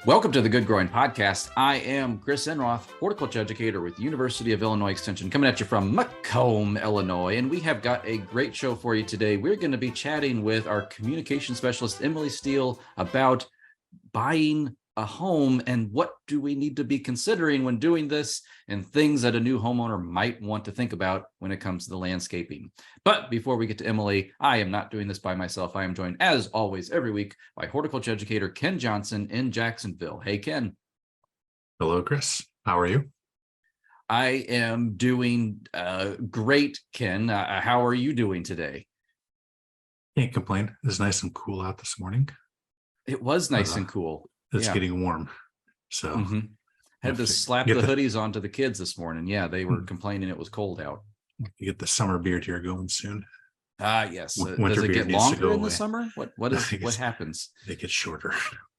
Welcome to the Good Growing Podcast. I am Chris Enroth, horticulture educator with the University of Illinois Extension, coming at you from Macomb, Illinois. And we have got a great show for you today. We're going to be chatting with our communication specialist, Emily Steele, about buying a home and what do we need to be considering when doing this and things that a new homeowner might want to think about when it comes to the landscaping. But before we get to Emily, I am not doing this by myself. I am joined, as always, every week by horticulture educator Ken Johnson in Jacksonville. Hey, Ken. Hello, Chris. How are you? I am doing great, Ken. How are you doing today? Can't complain. It's nice and cool out this morning. It was nice and cool. It's getting warm. So had to slap the hoodies onto the kids this morning. Yeah, they were complaining it was cold out. You get the summer beard here going soon. Yes. Does it get longer in the summer? What happens? It gets shorter.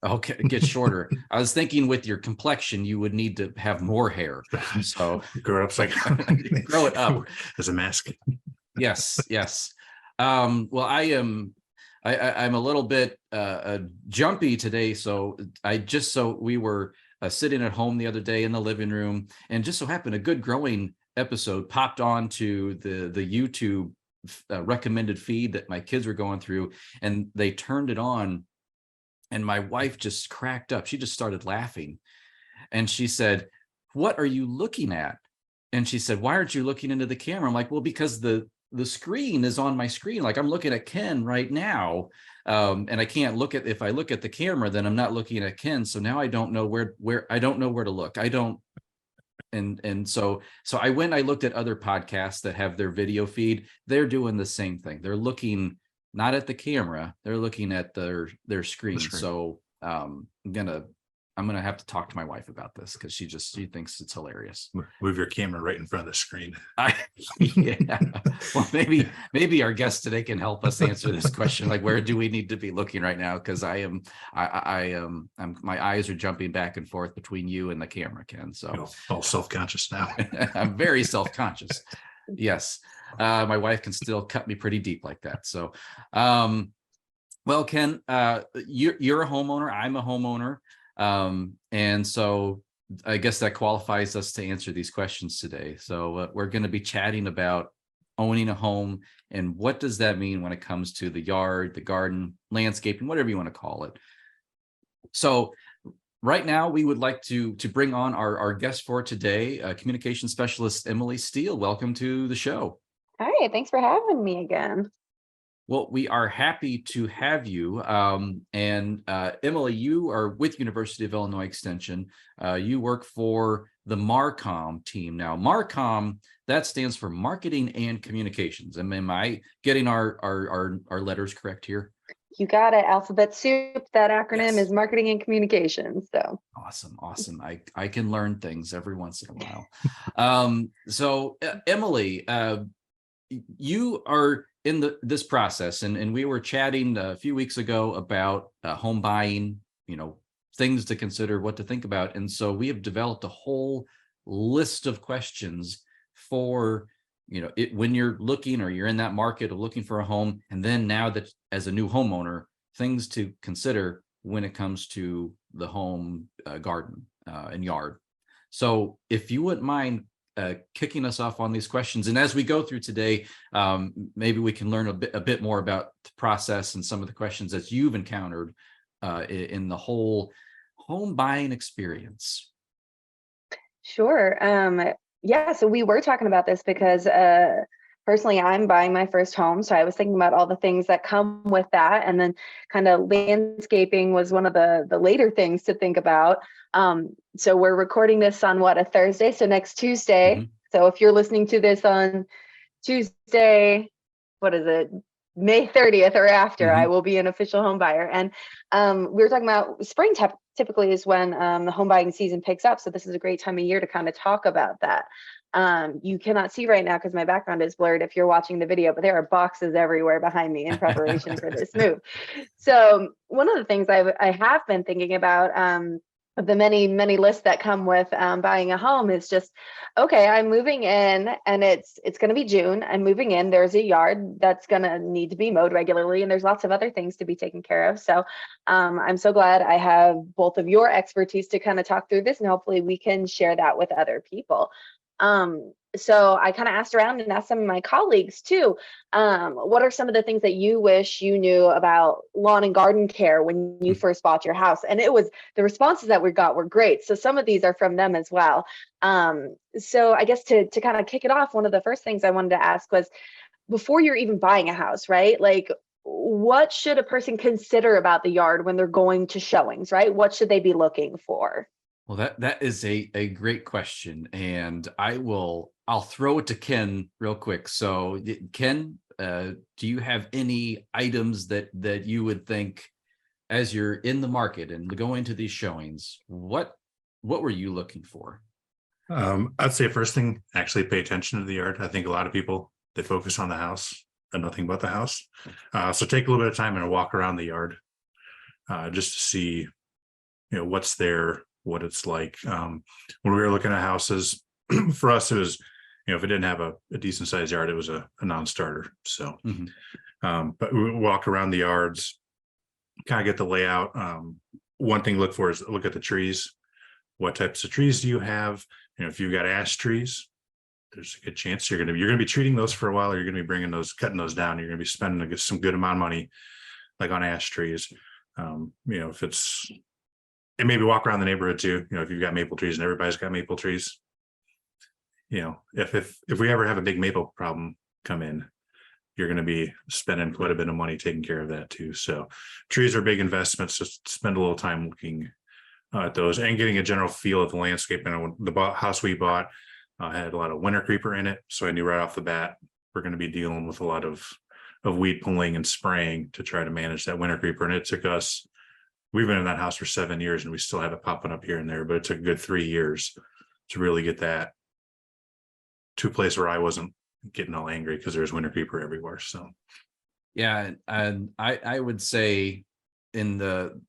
Okay, it gets shorter. I was thinking with your complexion, you would need to have more hair. So grow up like grow it up as a mask. Yes. Well, I'm a little bit jumpy today. So we were sitting at home the other day in the living room, and just so happened a Good Growing episode popped onto the YouTube recommended feed that my kids were going through, and they turned it on, and my wife just cracked up. She just started laughing, and she said, "What are you looking at?" And she said, "Why aren't you looking into the camera?" I'm like, "Well, because the screen is on my screen. Like I'm looking at Ken right now. And I can't if I look at the camera, then I'm not looking at Ken. So now I don't know where I don't know where to look. I don't. And so I looked at other podcasts that have their video feed. They're doing the same thing. They're looking not at the camera. They're looking at their screen. So I'm gonna have to talk to my wife about this because she thinks it's hilarious. Move your camera right in front of the screen. Yeah. Well, maybe our guest today can help us answer this question. Like, where do we need to be looking right now? Because my eyes are jumping back and forth between you and the camera, Ken. So all self-conscious now. I'm very self-conscious. Yes. My wife can still cut me pretty deep like that. So, well, Ken, you're a homeowner. I'm a homeowner. And so I guess that qualifies us to answer these questions today. So we're going to be chatting about owning a home and what does that mean when it comes to the yard, the garden, landscaping, whatever you want to call it. So right now we would like to bring on our guest for today, communication specialist Emily Steele. Welcome to the show. Hi, thanks for having me again. Well, we are happy to have you. And Emily, you are with University of Illinois Extension. You work for the MARCOM team. Now, MARCOM, that stands for Marketing and Communications. Am I getting our letters correct here? You got it. Alphabet soup. That acronym is Marketing and Communications. So awesome. I can learn things every once in a while. So Emily, you are in this process, and we were chatting a few weeks ago about home buying, things to consider, what to think about. And so we have developed a whole list of questions for, when you're looking or you're in that market of looking for a home. And then now that as a new homeowner, things to consider when it comes to the home garden and yard. So if you wouldn't mind kicking us off on these questions, and as we go through today, maybe we can learn a bit more about the process and some of the questions that you've encountered in the whole home buying experience. Sure. So we were talking about this because personally, I'm buying my first home. So I was thinking about all the things that come with that. And then kind of landscaping was one of the later things to think about. So we're recording this on a Thursday. So next Tuesday. Mm-hmm. So if you're listening to this on Tuesday, May 30th or after, I will be an official home buyer. And we were talking about spring typically is when the home buying season picks up. So this is a great time of year to kind of talk about that. You cannot see right now because my background is blurred if you're watching the video, but there are boxes everywhere behind me in preparation for this move. So one of the things I have been thinking about of the many, many lists that come with buying a home is just, okay, I'm moving in and it's going to be June. I'm moving in. There's a yard that's going to need to be mowed regularly, and there's lots of other things to be taken care of. So I'm so glad I have both of your expertise to kind of talk through this, and hopefully we can share that with other people. So I kind of asked around and asked some of my colleagues too, what are some of the things that you wish you knew about lawn and garden care when you first bought your house? And the responses that we got were great. So some of these are from them as well. So I guess to kind of kick it off, one of the first things I wanted to ask was, before you're even buying a house, right? Like, what should a person consider about the yard when they're going to showings, right? What should they be looking for? Well, that is a great question, and I'll throw it to Ken real quick. So, Ken, do you have any items that you would think, as you're in the market and going to these showings, what were you looking for? I'd say first thing, actually pay attention to the yard. I think a lot of people, they focus on the house and nothing but the house. So take a little bit of time and walk around the yard, just to see, what's there, what it's like. When we were looking at houses, for us, it was, if it didn't have a decent sized yard, it was a non-starter. So, but we walk around the yards, kind of get the layout. One thing to look for is look at the trees. What types of trees do you have? If you've got ash trees, there's a good chance you're going to be treating those for a while, or you're going to be cutting those down. You're going to be spending some good amount of money, like on ash trees. If it's, and maybe walk around the neighborhood too. If you've got maple trees, and everybody's got maple trees, if we ever have a big maple problem come in, you're going to be spending quite a bit of money taking care of that too. So trees are big investments. Just spend a little time looking at those and getting a general feel of the landscape. And the house we bought had a lot of winter creeper in it, so I knew right off the bat we're going to be dealing with a lot of weed pulling and spraying to try to manage that winter creeper. And it took us, we've been in that house for 7 years and we still have it popping up here and there, but it took a good 3 years to really get that to a place where I wasn't getting all angry because there's winter creeper everywhere. So yeah, and I would say, in the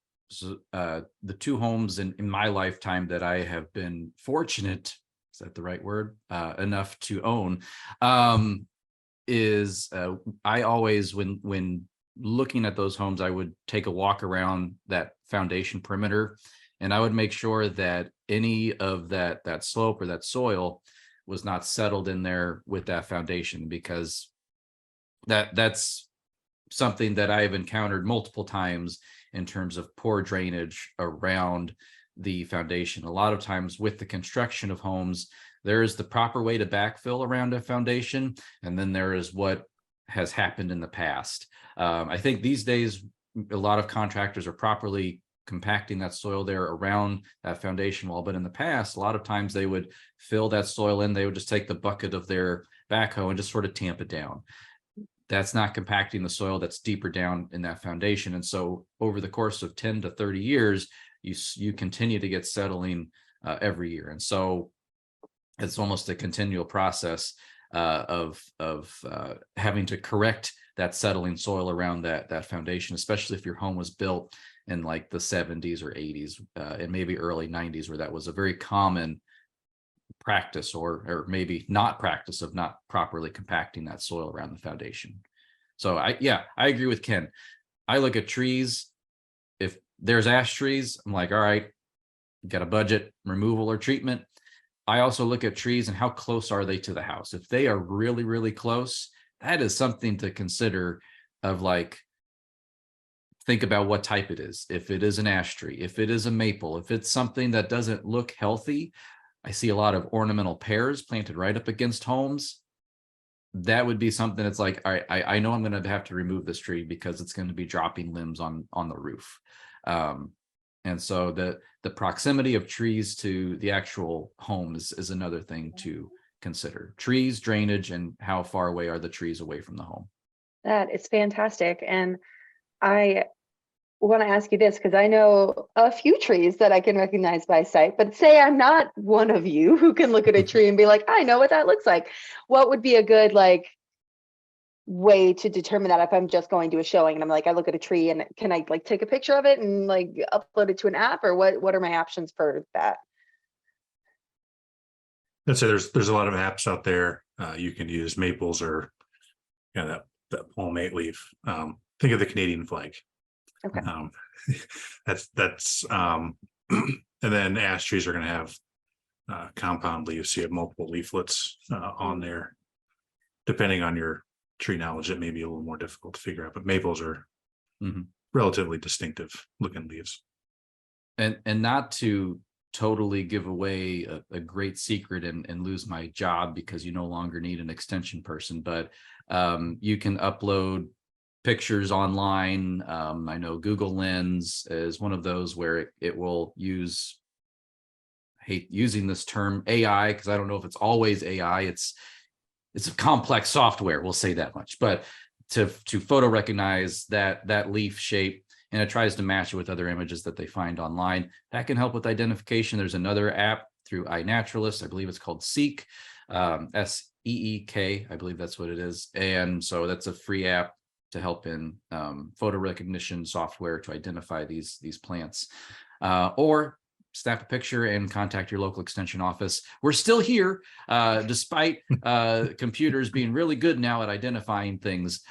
two homes in my lifetime that I have been fortunate, is that the right word, enough to own, is I always, when looking at those homes, I would take a walk around that foundation perimeter, and I would make sure that any of that slope or that soil was not settled in there with that foundation, because that's something that I have encountered multiple times in terms of poor drainage around the foundation. A lot of times with the construction of homes, there is the proper way to backfill around a foundation, and then there is what has happened in the past. I think these days, a lot of contractors are properly compacting that soil there around that foundation wall. But in the past, a lot of times they would fill that soil in. They would just take the bucket of their backhoe and just sort of tamp it down. That's not compacting the soil that's deeper down in that foundation. And so over the course of 10 to 30 years, you continue to get settling every year. And so it's almost a continual process of having to correct that settling soil around that foundation, especially if your home was built in like the 70s or 80s and maybe early 90s, where that was a very common practice, or maybe not practice, of not properly compacting that soil around the foundation. So I agree with Ken. I look at trees. If there's ash trees, I'm like, all right, got a budget, removal or treatment. I also look at trees and how close are they to the house. If they are really, really close, that is something to consider, of like, think about what type it is. If it is an ash tree, if it is a maple, if it's something that doesn't look healthy. I see a lot of ornamental pears planted right up against homes. That would be something that's like, all right, I know I'm going to have to remove this tree because it's going to be dropping limbs on the roof. And so the proximity of trees to the actual home is another thing to consider. Trees, drainage, and how far away are the trees away from the home. That is fantastic. And I want to ask you this, because I know a few trees that I can recognize by sight, but say I'm not one of you who can look at a tree and be like, I know what that looks like. What would be a good, like, way to determine that if I'm just going to a showing and I'm like, I look at a tree and can I like take a picture of it and like upload it to an app, or what are my options for that? I'd say there's a lot of apps out there you can use. Maples or that palmate leaf. Think of the Canadian flag. Okay. That's and then ash trees are going to have compound leaves. So you have multiple leaflets on there. Depending on your tree knowledge, it may be a little more difficult to figure out, but maples are relatively distinctive looking leaves. And not to totally give away a great secret and lose my job because you no longer need an extension person, but you can upload pictures online. I know Google Lens is one of those where it will use, I hate using this term AI because I don't know if it's always AI. It's a complex software, we'll say that much, but to photo recognize that leaf shape, and it tries to match it with other images that they find online. That can help with identification. There's another app through iNaturalist, I believe it's called Seek, SEEK, I believe that's what it is. And so that's a free app to help in photo recognition software to identify these plants. Or snap a picture and contact your local extension office. We're still here, despite computers being really good now at identifying things.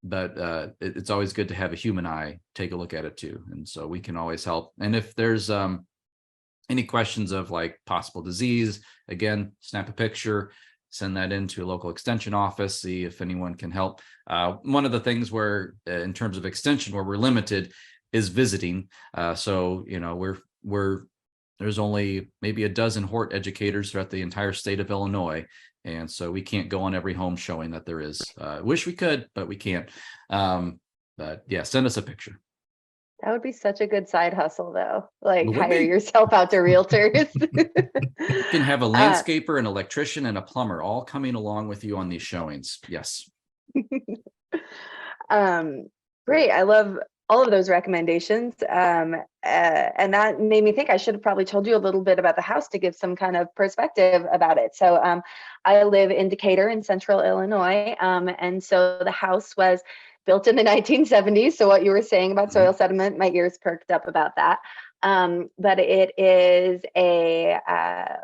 But it's always good to have a human eye take a look at it too. And so we can always help. And if there's any questions of like possible disease, again, snap a picture, send that into a local extension office, see if anyone can help. One of the things where in terms of extension where we're limited is visiting. So, there's only maybe a dozen hort educators throughout the entire state of Illinois. And so we can't go on every home showing that there is. Wish we could, but we can't. But yeah, send us a picture. That would be such a good side hustle though. Like hire be. yourself out to realtors. You can have a landscaper, an electrician, and a plumber all coming along with you on these showings. Yes. Great. I love all of those recommendations. And that made me think I should have probably told you a little bit about the house to give some kind of perspective about it. So I live in Decatur in central Illinois. And so the house was built in the 1970s. So what you were saying about soil sediment, my ears perked up about that. But it is a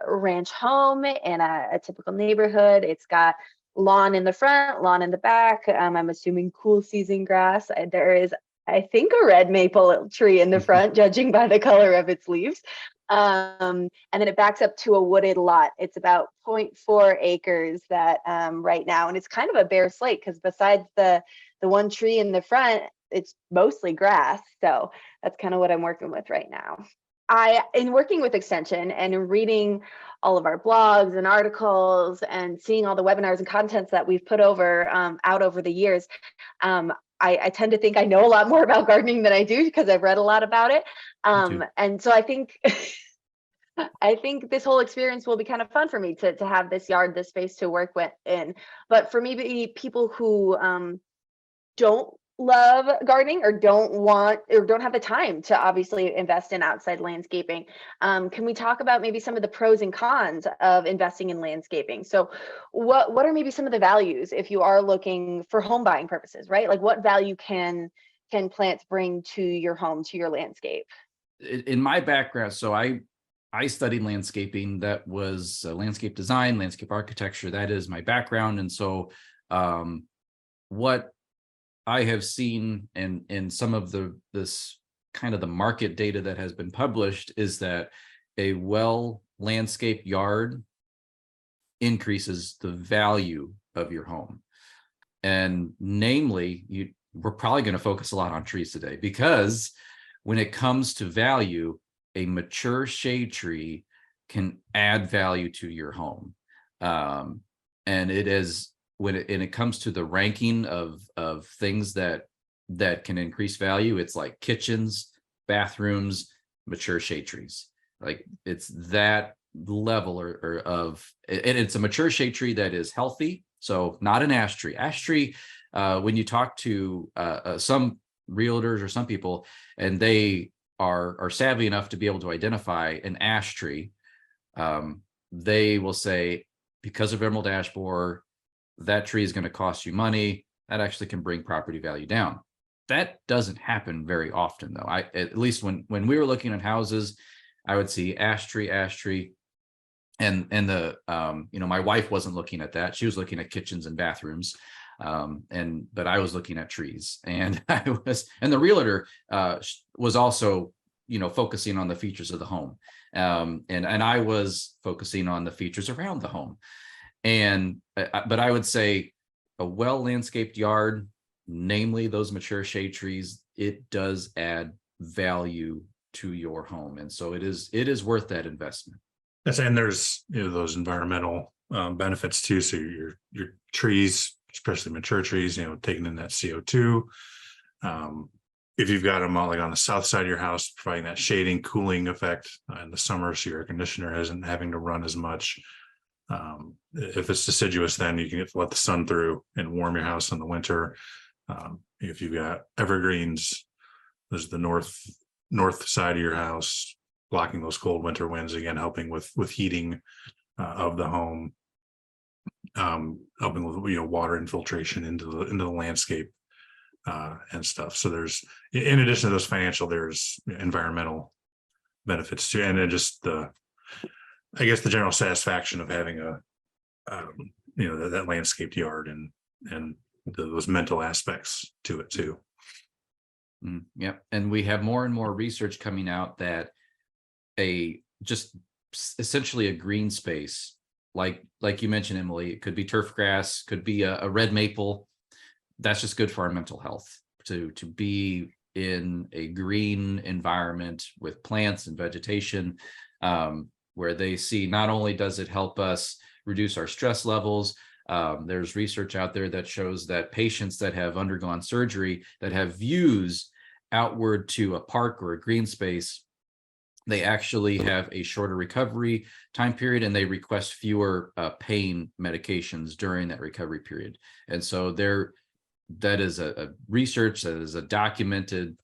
ranch home in a typical neighborhood. It's got lawn in the front, lawn in the back. I'm assuming cool season grass. There is, I think, a red maple tree in the front, judging by the color of its leaves. And then it backs up to a wooded lot. It's about 0.4 acres that right now, and it's kind of a bare slate because besides the one tree in the front, it's mostly grass. So that's kind of what I'm working with right now. In working with Extension and reading all of our blogs and articles and seeing all the webinars and contents that we've put out over the years, I tend to think I know a lot more about gardening than I do because I've read a lot about it. And so I think this whole experience will be kind of fun for me to have this yard, this space to work in. But for maybe people who don't love gardening or don't have the time to obviously invest in outside landscaping, can we talk about maybe some of the pros and cons of investing in landscaping? So what are maybe some of the values if you are looking for home buying purposes, right? Like what value can plants bring to your home, to your landscape? In my background, so I studied landscaping. That was landscape design, landscape architecture. That is my background. And so what I have seen in some of this kind of the market data that has been published is that a well landscaped yard increases the value of your home. And namely, we're probably going to focus a lot on trees today because when it comes to value, a mature shade tree can add value to your home. And it is when it comes to the ranking of things that can increase value, it's like kitchens, bathrooms, mature shade trees. Like it's that level and it's a mature shade tree that is healthy. So not an ash tree. Ash tree, when you talk to some realtors or some people, and they are savvy enough to be able to identify an ash tree, they will say, because of emerald ash borer, that tree is going to cost you money. That actually can bring property value down. That doesn't happen very often, though. At least when we were looking at houses, I would see ash tree, and the my wife wasn't looking at that. She was looking at kitchens and bathrooms, but I was looking at trees, and the realtor was also focusing on the features of the home, and I was focusing on the features around the home. But I would say a well landscaped yard, namely those mature shade trees, it does add value to your home, and so it is worth that investment. Yes, and there's those environmental benefits too. So your trees, especially mature trees, taking in that CO2. If you've got them on the south side of your house, providing that shading, cooling effect in the summer, so your air conditioner isn't having to run as much. If it's deciduous, then you can let the sun through and warm your house in the winter. If you've got evergreens, there's the north side of your house, blocking those cold winter winds, again helping with heating of the home, helping with water infiltration into the landscape and stuff. So there's, in addition to those financial, there's environmental benefits too, and then just the general satisfaction of having that landscaped yard and those mental aspects to it too. Yeah, and we have more and more research coming out that essentially a green space, like you mentioned, Emily, it could be turf grass, could be a red maple. That's just good for our mental health to be in a green environment with plants and vegetation, where they see not only does it help us reduce our stress levels. There's research out there that shows that patients that have undergone surgery that have views outward to a park or a green space, they actually have a shorter recovery time period, and they request fewer pain medications during that recovery period. And so that is a research, that is a documented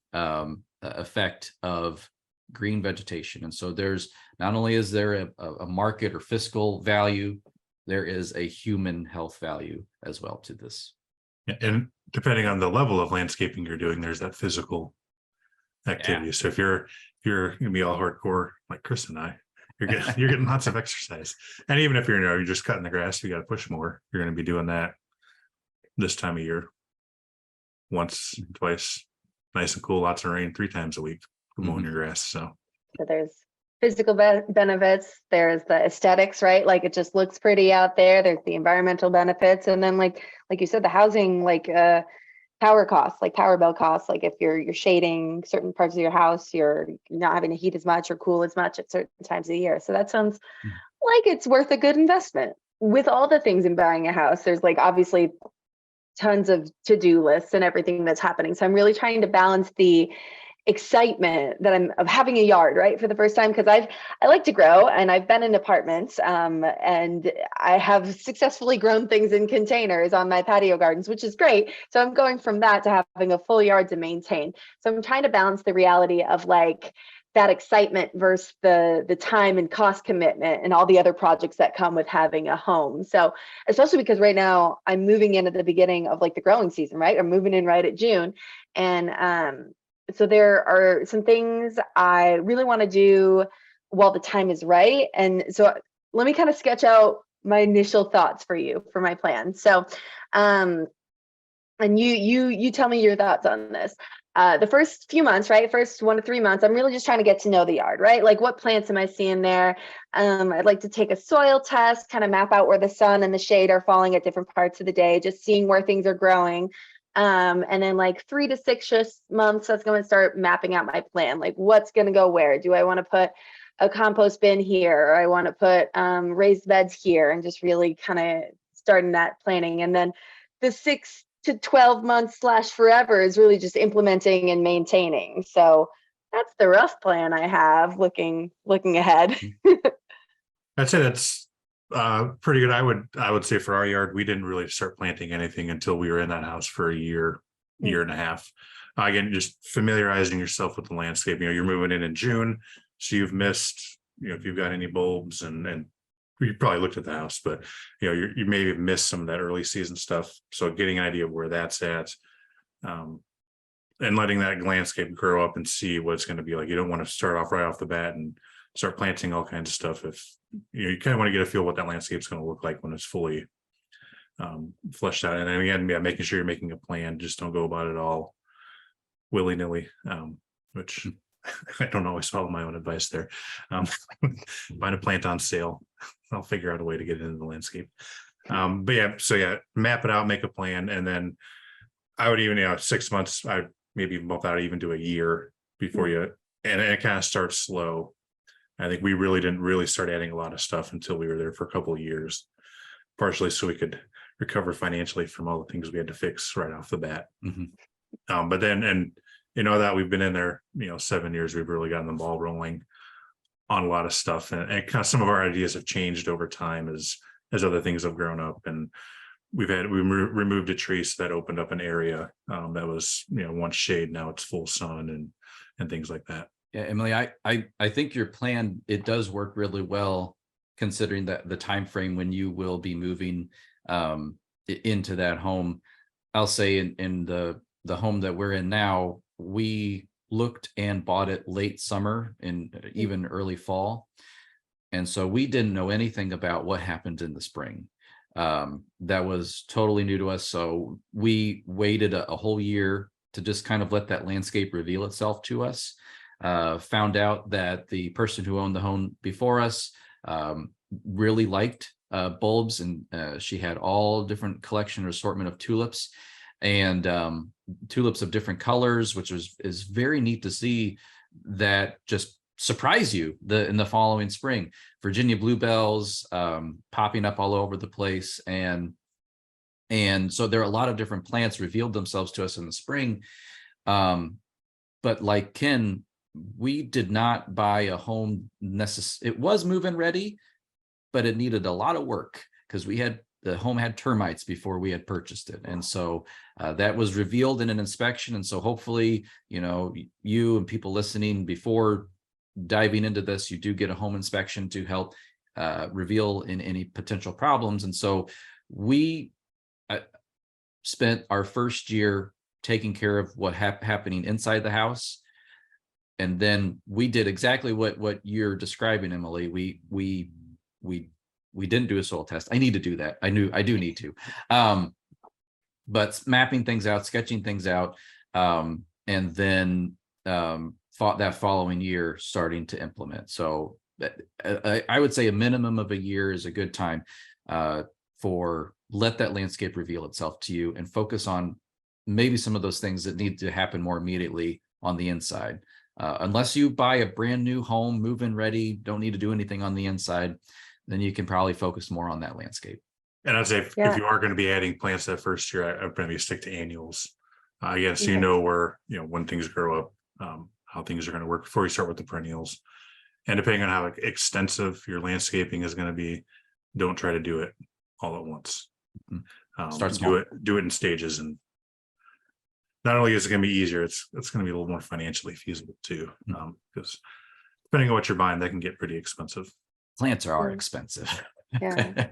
effect of green vegetation. And so there's not only is there a market or fiscal value, there is a human health value as well to this. And depending on the level of landscaping you're doing, there's that physical activity. So if you're gonna be all hardcore like Chris and I, you're getting lots of exercise. And even if you're just cutting the grass, you got to push more. You're going to be doing that this time of year, once, twice, nice and cool, lots of rain, 3 times a week, mowing your grass. So there's physical benefits, there's the aesthetics, right? Like it just looks pretty out there. There's the environmental benefits, and then like you said, the housing, power costs, like power bill costs. Like if you're shading certain parts of your house, you're not having to heat as much or cool as much at certain times of the year. So that sounds like it's worth a good investment. With all the things in buying a house, there's obviously tons of to-do lists and everything that's happening. So I'm really trying to balance the excitement that I'm of having a yard, right, for the first time, because I like to grow, and I've been in apartments, and I have successfully grown things in containers on my patio gardens, which is great. So I'm going from that to having a full yard to maintain. So I'm trying to balance the reality of that excitement versus the time and cost commitment and all the other projects that come with having a home. So especially because right now I'm moving in at the beginning of the growing season, right? I'm moving in right at June, and so there are some things I really want to do while the time is right. And so let me kind of sketch out my initial thoughts for you for my plan. So, and you tell me your thoughts on this. The first few months, right? First 1 to 3 months, I'm really just trying to get to know the yard, right? Like what plants am I seeing there? I'd like to take a soil test, kind of map out where the sun and the shade are falling at different parts of the day, just seeing where things are growing. And then 3 to 6 months, that's going to start mapping out my plan. Like what's going to go where? Do I want to put a compost bin here, or I want to put raised beds here, and just really kind of starting that planning. And then the 6 to 12 months / forever is really just implementing and maintaining. So that's the rough plan I have looking ahead. I'd say that's pretty good. I would say for our yard, we didn't really start planting anything until we were in that house for a year and a half. Again, just familiarizing yourself with the landscape. You're moving in June, so you've missed, if you've got any bulbs and you probably looked at the house, but you maybe missed some of that early season stuff. So getting an idea of where that's at, and letting that landscape grow up and see what it's going to be like. You don't want to start off right off the bat and start planting all kinds of stuff. If you kind of want to get a feel what that landscape is going to look like when it's fully fleshed out. And then again, yeah, making sure you're making a plan. Just don't go about it all willy-nilly, which I don't always follow my own advice there. Find a plant on sale. I'll figure out a way to get it into the landscape. But yeah, so yeah, map it out, make a plan, and then I would even 6 months. I maybe bump out even do a year before you, and it kind of starts slow. I think we didn't really start adding a lot of stuff until we were there for a couple of years, partially so we could recover financially from all the things we had to fix right off the bat. But then, and that we've been in there, 7 years, we've really gotten the ball rolling on a lot of stuff, and kind of some of our ideas have changed over time as other things have grown up, and we removed a tree, so that opened up an area that was once shade, now it's full sun and things like that. Yeah, Emily, I think your plan, it does work really well, considering that the time frame when you will be moving into that home. I'll say in the home that we're in now, we looked and bought it late summer and even early fall, and so we didn't know anything about what happened in the spring. That was totally new to us, so we waited a whole year to just kind of let that landscape reveal itself to us. Found out that the person who owned the home before us really liked bulbs, and she had all different collection or assortment of tulips, and tulips of different colors, which is very neat to see, that just surprise you in the following spring. Virginia bluebells popping up all over the place, and so there are a lot of different plants revealed themselves to us in the spring. But like Ken, we did not buy a home it was move-in ready, but it needed a lot of work because the home had termites before we had purchased it, and so that was revealed in an inspection. And so hopefully, you and people listening, before diving into this, you do get a home inspection to help reveal any potential problems. And so we spent our first year taking care of what happening inside the house, and then we did exactly what you're describing, Emily. We didn't do a soil test. I need to do that. I do need to, but mapping things out, sketching things out, and then that following year starting to implement. So I would say a minimum of a year is a good time for let that landscape reveal itself to you, and focus on maybe some of those things that need to happen more immediately on the inside. Unless you buy a brand new home, move-in ready, don't need to do anything on the inside, then you can probably focus more on that landscape. And I'd say if you are going to be adding plants that first year, I'd probably stick to annuals. Yes, where when things grow up, how things are going to work before you start with the perennials. And depending on how extensive your landscaping is going to be, don't try to do it all at once. Start small. Do it in stages, and not only is it going to be easier, it's going to be a little more financially feasible too, because depending on what you're buying, that can get pretty expensive. Plants are expensive. Yeah.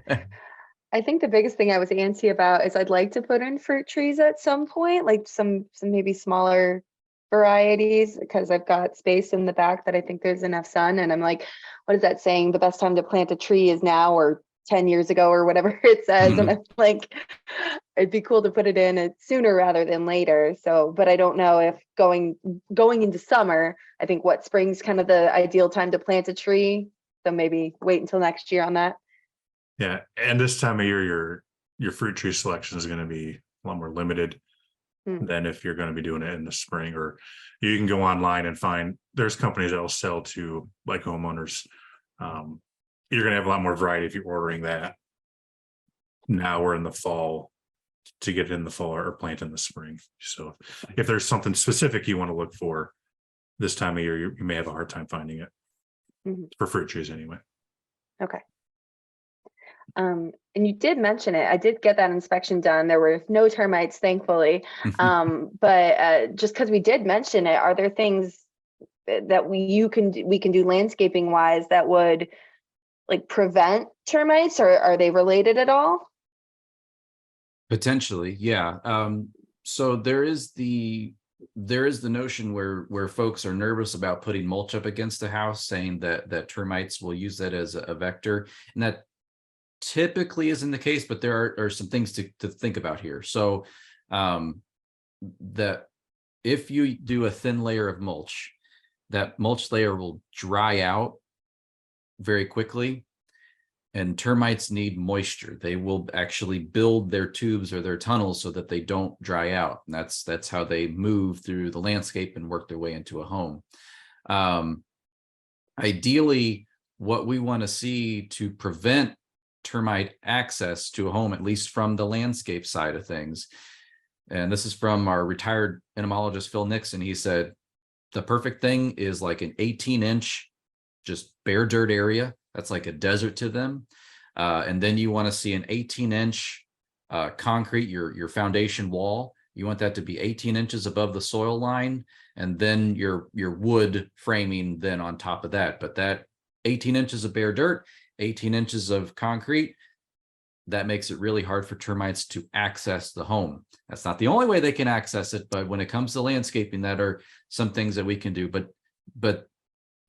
I think the biggest thing I was antsy about is I'd like to put in fruit trees at some point, like some maybe smaller varieties, because I've got space in the back that I think there's enough sun. And I'm like, what is that saying? The best time to plant a tree is now, or 10 years ago, or whatever it says. And I'm like, it'd be cool to put it in sooner rather than later. So, but I don't know if going into summer, I think spring's kind of the ideal time to plant a tree. So maybe wait until next year on that. Yeah. And this time of year, your fruit tree selection is going to be a lot more limited than if you're going to be doing it in the spring. Or you can go online and find, there's companies that will sell to, like, homeowners. You're going to have a lot more variety if you're ordering that now or in the fall, to get it in the fall or plant in the spring. So if there's something specific you want to look for this time of year, you may have a hard time finding it for fruit trees anyway. Okay. And you did mention it. I did get that inspection done. There were no termites, thankfully. But just because we did mention it, are there things that we can do landscaping wise that would like prevent termites, or are they related at all? Potentially, yeah. So there is the notion where folks are nervous about putting mulch up against the house, saying that termites will use that as a vector, and that typically isn't the case. But there are some things to think about here. So that if you do a thin layer of mulch, that mulch layer will dry out very quickly. And termites need moisture. They will actually build their tubes or their tunnels so that they don't dry out. And that's how they move through the landscape and work their way into a home. Ideally, what we want to see to prevent termite access to a home, at least from the landscape side of things, and this is from our retired entomologist, Phil Nixon, he said, the perfect thing is like an 18-inch, just bare dirt area. That's like a desert to them. And then you want to see an 18-inch concrete, your foundation wall. You want that to be 18 inches above the soil line, and then your wood framing then on top of that. But that 18 inches of bare dirt, 18 inches of concrete, that makes it really hard for termites to access the home. That's not the only way they can access it, but when it comes to landscaping, that are some things that we can do. But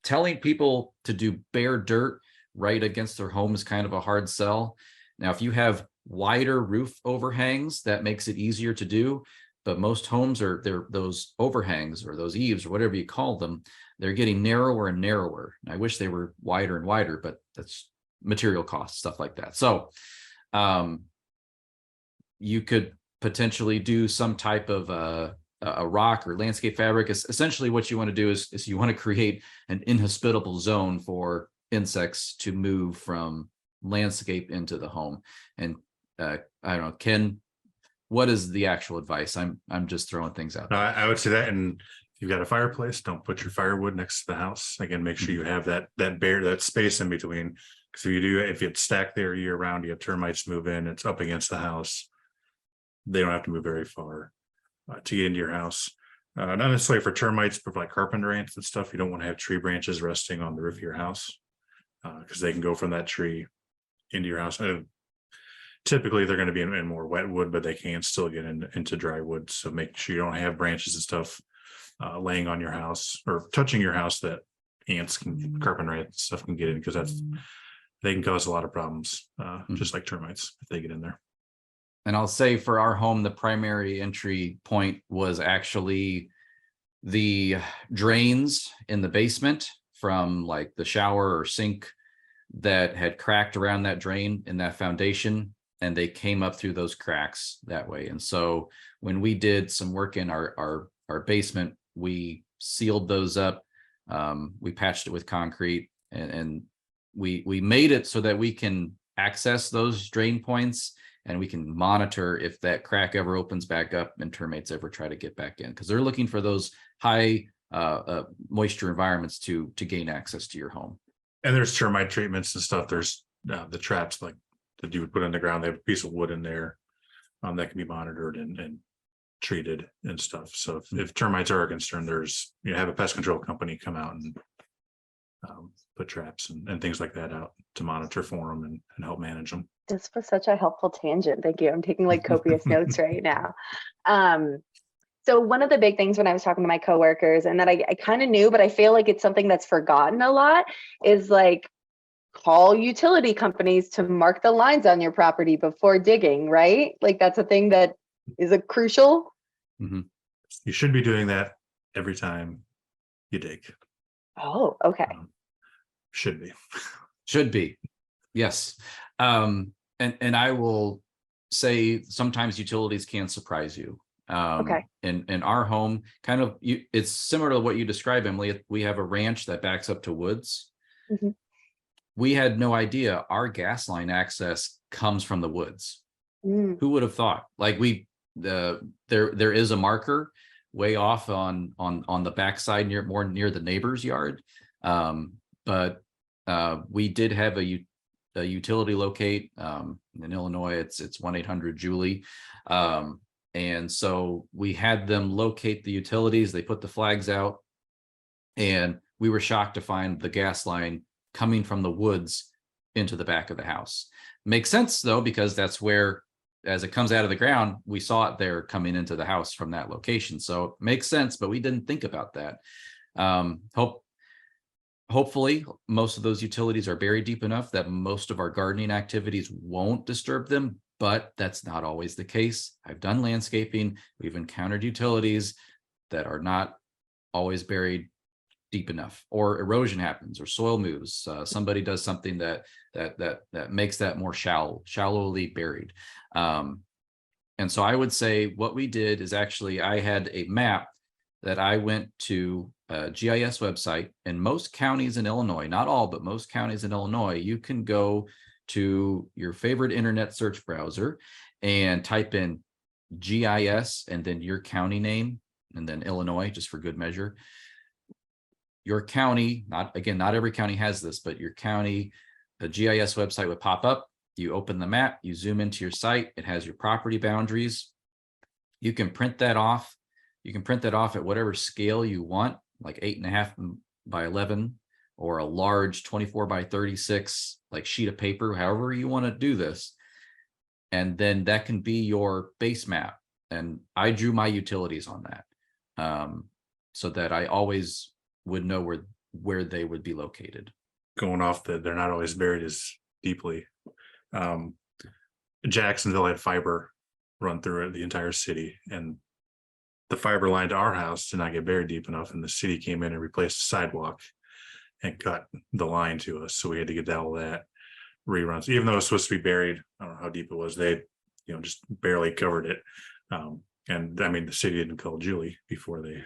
telling people to do bare dirt right against their home is kind of a hard sell. Now, if you have wider roof overhangs, that makes it easier to do. But most homes those overhangs or those eaves or whatever you call them, they're getting narrower and narrower. I wish they were wider and wider, but that's material costs, stuff like that. So you could potentially do some type of a rock or landscape fabric. Essentially what you want to do is you want to create an inhospitable zone for insects to move from landscape into the home. And I don't know, Ken, what is the actual advice? I'm just throwing things out there. I would say that, and if you've got a fireplace, don't put your firewood next to the house. Again, make sure you have that space in between. Because if it's stacked there year round, you have termites move in, it's up against the house. They don't have to move very far to get into your house. Not necessarily for termites, but for like carpenter ants and stuff. You don't want to have tree branches resting on the roof of your house, because they can go from that tree into your house. Typically, they're going to be in more wet wood, but they can still get into dry wood. So make sure you don't have branches and stuff laying on your house or touching your house that carpenter ants stuff can get in, because they can cause a lot of problems, just like termites if they get in there. And I'll say for our home, the primary entry point was actually the drains in the basement from like the shower or sink that had cracked around that drain in that foundation, and they came up through those cracks that way. And so when we did some work in our basement, we sealed those up. We patched it with concrete, and we made it so that we can access those drain points, and we can monitor if that crack ever opens back up and termites ever try to get back in, because they're looking for those high moisture environments to gain access to your home. And there's termite treatments and stuff. There's the traps like that you would put in the ground. They have a piece of wood in there that can be monitored and treated and stuff. So if termites are a concern, have a pest control company come out and put traps and things like that out to monitor for them and help manage them. This was such a helpful tangent. Thank you. I'm taking like copious notes right now. So one of the big things when I was talking to my coworkers, and that I kind of knew, but I feel like it's something that's forgotten a lot, is like call utility companies to mark the lines on your property before digging, right? Like that's a thing that is a crucial. Mm-hmm. You should be doing that every time you dig. Oh, okay. Should be. Yes. And I will say sometimes utilities can surprise you. Okay. In our home, kind of, it's similar to what you described, Emily. We have a ranch that backs up to woods. Mm-hmm. We had no idea our gas line access comes from the woods. Who would have thought? Like there is a marker way off on the backside more near the neighbor's yard. But we did have a utility locate in Illinois. It's 1-800-JULIE. And so we had them locate the utilities. They put the flags out, and we were shocked to find the gas line coming from the woods into the back of the house. Makes sense though, because that's where, as it comes out of the ground, we saw it there coming into the house from that location. So it makes sense, but we didn't think about that. Hopefully most of those utilities are buried deep enough that most of our gardening activities won't disturb them, but that's not always the case. I've done landscaping. We've encountered utilities that are not always buried deep enough, or erosion happens, or soil moves. Somebody does something that makes that more shallowly buried. And so I would say what we did is actually, I had a map that I went to a GIS website in most counties in Illinois, not all, but most counties in Illinois. You can go to your favorite internet search browser and type in GIS and then your county name and then Illinois, just for good measure. Your county, not every county has this, but your county, the GIS website would pop up. You open the map, you zoom into your site, it has your property boundaries. You can print that off. You can print that off at whatever scale you want, like 8.5 by 11, or a large 24 by 36 like sheet of paper, however you want to do this. And then that can be your base map. And I drew my utilities on that, so that I always would know where they would be located. Going off that they're not always buried as deeply. Jacksonville had fiber run through the entire city, and the fiber line to our house did not get buried deep enough, and the city came in and replaced the sidewalk and cut the line to us. So we had to get all that reruns, even though it was supposed to be buried. I don't know how deep it was. They, just barely covered it. And I mean, the city didn't call Julie before they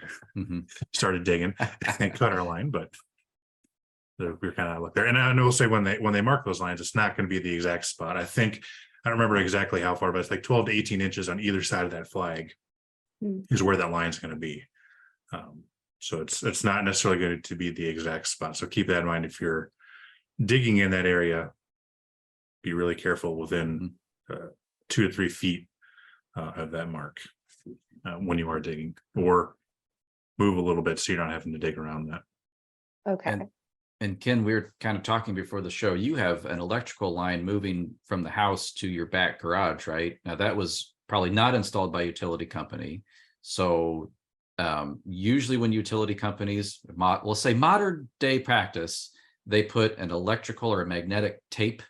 started digging and cut our line, but we were kind of like there. And I will say when they mark those lines, it's not going to be the exact spot. I don't remember exactly how far, but it's like 12 to 18 inches on either side of that flag is where that line is going to be. So it's not necessarily going to be the exact spot. So keep that in mind. If you're digging in that area, be really careful within 2 to 3 feet of that mark when you are digging, or move a little bit so you're not having to dig around that. Okay. And Ken, we were kind of talking before the show. You have an electrical line moving from the house to your back garage, right? Now that was probably not installed by a utility company. So usually when utility companies, we'll say modern day practice, they put an electrical or a magnetic tape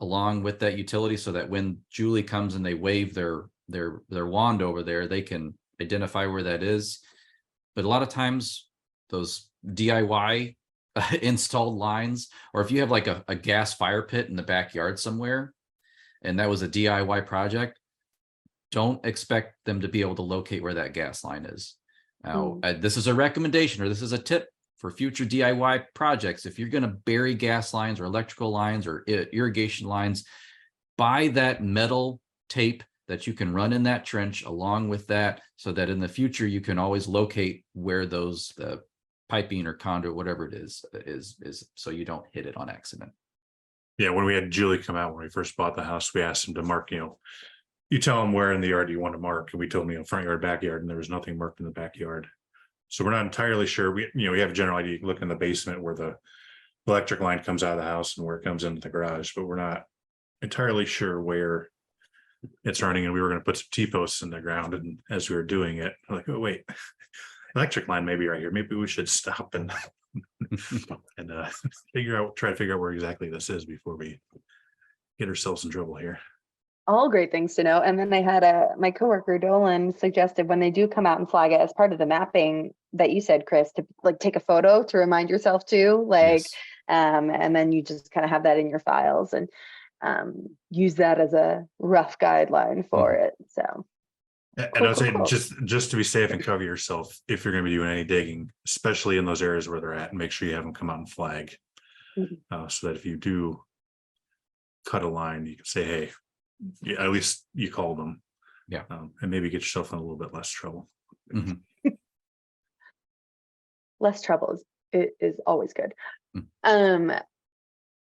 along with that utility, so that when Julie comes and they wave their wand over there, they can identify where that is. But a lot of times those DIY installed lines, or if you have like a gas fire pit in the backyard somewhere, and that was a DIY project, don't expect them to be able to locate where that gas line is. Now, this is a recommendation, or this is a tip for future DIY projects. If you're going to bury gas lines or electrical lines or irrigation lines, buy that metal tape that you can run in that trench along with that, so that in the future you can always locate where those piping or conduit, whatever it is, so you don't hit it on accident. Yeah, when we had Julie come out when we first bought the house, we asked him to mark, you tell them where in the yard you want to mark, and we told him, front yard, backyard, and there was nothing marked in the backyard. So we're not entirely sure. We have a general idea. You can look in the basement where the electric line comes out of the house and where it comes into the garage, but we're not entirely sure where it's running. And we were going to put some T-posts in the ground, and as we were doing it, we're like, oh wait, electric line may be right here. Maybe we should stop and and try to figure out where exactly this is before we get ourselves in trouble here. All great things to know. And then I had my coworker Dolan suggested when they do come out and flag it as part of the mapping that you said, Chris, to like take a photo to remind yourself to Yes. and then you just kind of have that in your files and use that as a rough guideline for it. So And cool, I'd say cool. just to be safe and cover yourself, if you're going to be doing any digging, especially in those areas where they're at, and make sure you have them come out and flag, so that if you do cut a line, you can say, hey, at least you called them. Yeah. And maybe get yourself in a little bit less trouble. Less trouble is always good.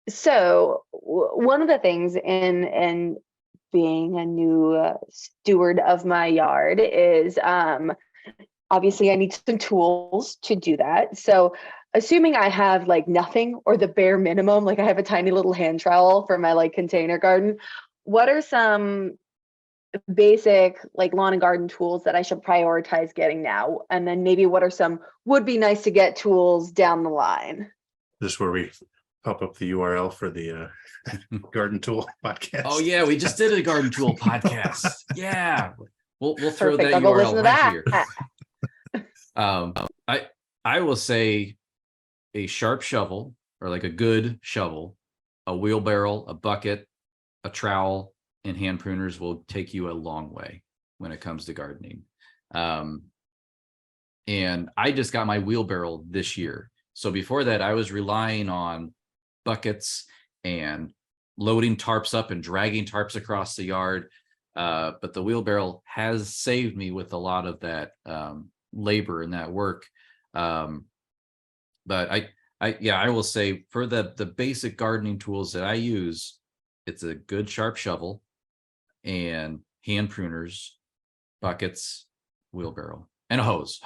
So one of the things in being a new steward of my yard is obviously I need some tools to do that. So assuming I have like nothing or the bare minimum, like I have a tiny little hand trowel for my like container garden, what are some basic like lawn and garden tools that I should prioritize getting now? And then maybe what are some would be nice to get tools down the line? This is where we pop up the URL for the garden tool podcast. Oh yeah, we just did a garden tool podcast. Yeah, we'll throw Perfect. that I'll go URL listen to right that. here. I will say a sharp shovel, or like a good shovel, a wheelbarrow, a bucket, a trowel, and hand pruners will take you a long way when it comes to gardening. And I just got my wheelbarrow this year. So before that, I was relying on buckets and loading tarps up and dragging tarps across the yard. But the wheelbarrow has saved me with a lot of that labor and that work. But I will say for the basic gardening tools that I use, it's a good sharp shovel and hand pruners, buckets, wheelbarrow, and a hose.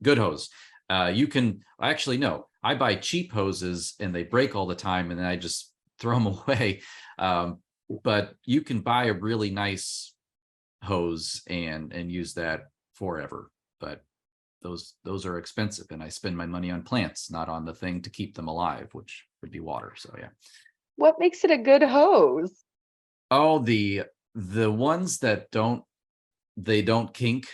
Good hose. You can actually, no, I buy cheap hoses and they break all the time and then I just throw them away. But you can buy a really nice hose and use that forever. But those are expensive, and I spend my money on plants, not on the thing to keep them alive, which would be water. So yeah. What makes it a good hose? Oh, the ones that don't kink,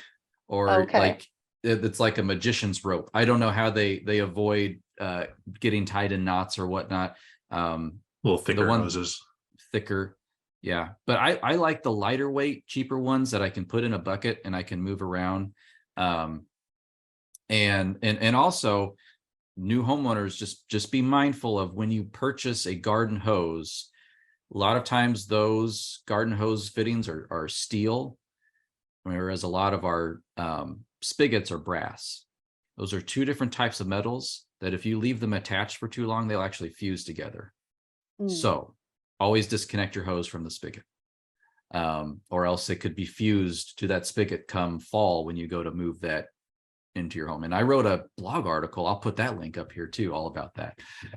or Okay. like it's like a magician's rope. I don't know how they avoid getting tied in knots or whatnot. Little thicker hoses. Thicker. Yeah. But I like the lighter weight, cheaper ones that I can put in a bucket and I can move around. And also new homeowners, just be mindful of when you purchase a garden hose. A lot of times those garden hose fittings are steel, whereas a lot of our spigots are brass. Those are two different types of metals that if you leave them attached for too long, they'll actually fuse together. So always disconnect your hose from the spigot, or else it could be fused to that spigot come fall when you go to move that into your home. And I wrote a blog article, I'll put that link up here too, all about that. I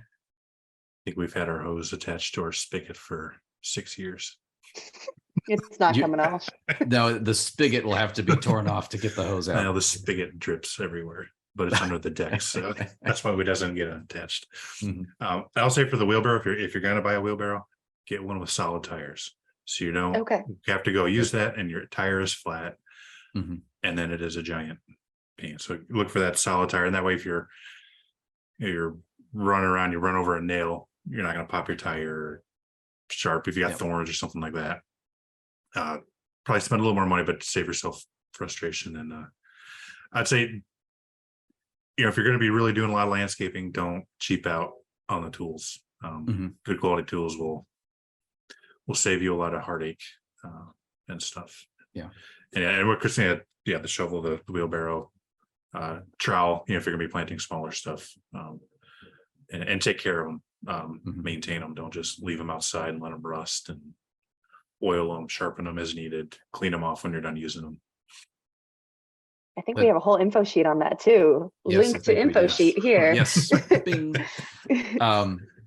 think we've had our hose attached to our spigot for 6 years. It's not coming off. No, the spigot will have to be torn off to get the hose out. Now the spigot drips everywhere, but it's under the deck, so that's why it doesn't get attached. I'll say for the wheelbarrow, if you're going to buy a wheelbarrow, get one with solid tires, so you don't have to go use that and your tire is flat, and then it is a giant pain. So look for that solid tire, and that way if you're running around, you run over a nail, you're not going to pop your tire sharp if you got thorns or something like that. Probably spend a little more money, but save yourself frustration. And I'd say, if you're going to be really doing a lot of landscaping, don't cheap out on the tools. Good quality tools will save you a lot of heartache and stuff. And what Christine had, the shovel, the wheelbarrow, trowel, if you're going to be planting smaller stuff, and take care of them, maintain them. Don't just leave them outside and let them rust, and oil them, sharpen them as needed, clean them off when you're done using them. I think we have a whole info sheet on that too. Yes, Link to info sheet here. Yes. Bing.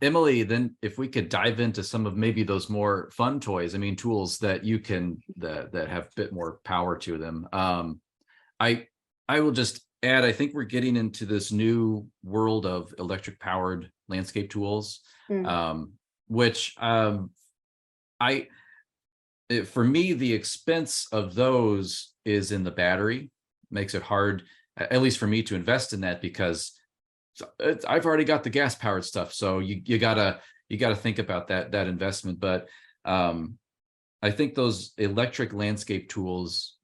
Emily, then if we could dive into some of maybe those more fun toys, tools that you can, that have a bit more power to them. I will just add, I think we're getting into this new world of electric powered landscape tools, which for me, the expense of those is in the battery. Makes it hard, at least for me, to invest in that, because I've already got the gas powered stuff. So you gotta think about that investment. But I think those electric landscape tools,